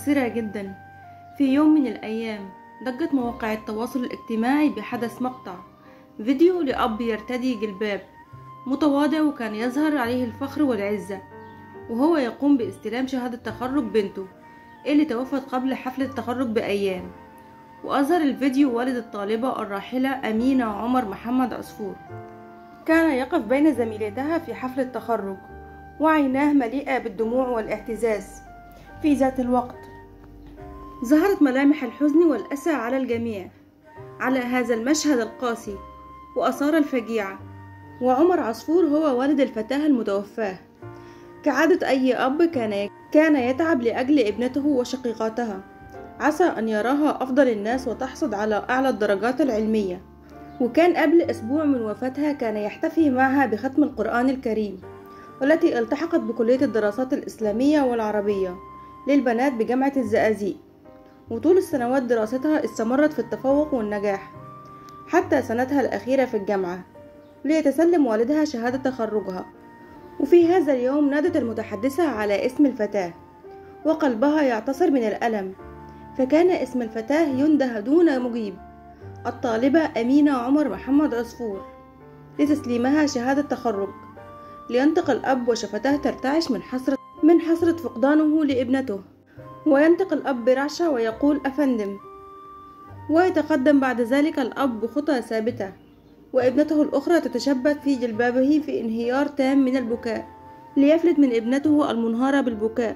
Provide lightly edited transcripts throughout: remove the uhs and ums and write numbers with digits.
مؤثرة جدا. في يوم من الأيام ضجت مواقع التواصل الاجتماعي بحدث مقطع فيديو لأب يرتدي جلباب متواضع وكان يظهر عليه الفخر والعزة، وهو يقوم باستلام شهادة تخرج بنته اللي توفت قبل حفل التخرج بأيام. وأظهر الفيديو والد الطالبة الراحلة أمينة عمر محمد عصفور، كان يقف بين زميلاتها في حفل التخرج وعيناه مليئة بالدموع والاعتزاز. في ذات الوقت ظهرت ملامح الحزن والأسى على الجميع على هذا المشهد القاسي وأثار الفجيعة. وعمر عصفور هو والد الفتاة المتوفاة. كعادة أي أب كان يتعب لأجل ابنته وشقيقاتها، عسى أن يراها أفضل الناس وتحصد على أعلى الدرجات العلمية. وكان قبل أسبوع من وفاتها كان يحتفي معها بختم القرآن الكريم، والتي التحقت بكلية الدراسات الإسلامية والعربية للبنات بجامعة الزقازيق. وطول السنوات دراستها استمرت في التفوق والنجاح حتى سنتها الأخيرة في الجامعة، ليتسلم والدها شهادة تخرجها. وفي هذا اليوم نادت المتحدثة على اسم الفتاة وقلبها يعتصر من الألم، فكان اسم الفتاة ينده دون مجيب، الطالبة أمينة عمر محمد عصفور، لتسليمها شهادة تخرج. لينطق الأب وشفتاه ترتعش من حسرة فقدانه لابنته، وينطق الأب برعشة ويقول أفندم، ويتقدم بعد ذلك الأب بخطى ثابتة، وابنته الأخرى تتشبث في جلبابه في انهيار تام من البكاء، ليفلت من ابنته المنهارة بالبكاء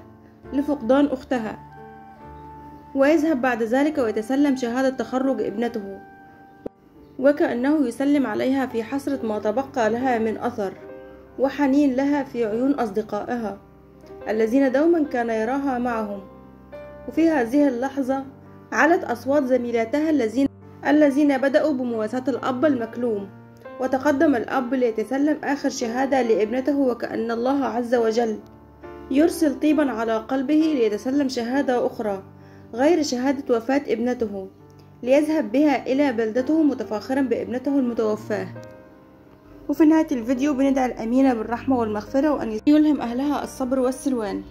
لفقدان أختها. ويذهب بعد ذلك ويتسلم شهادة تخرج ابنته، وكأنه يسلم عليها في حسرة ما تبقى لها من أثر وحنين لها في عيون أصدقائها الذين دوما كان يراها معهم. وفي هذه اللحظة علت أصوات زميلاتها الذين بدأوا بمواساة الأب المكلوم، وتقدم الأب ليتسلم آخر شهادة لابنته، وكأن الله عز وجل يرسل طيبا على قلبه ليتسلم شهادة أخرى غير شهادة وفاة ابنته، ليذهب بها إلى بلدته متفاخرا بابنته المتوفاة. وفي نهاية الفيديو بندعي الأمينة بالرحمة والمغفرة، وأن يلهم أهلها الصبر والسلوان.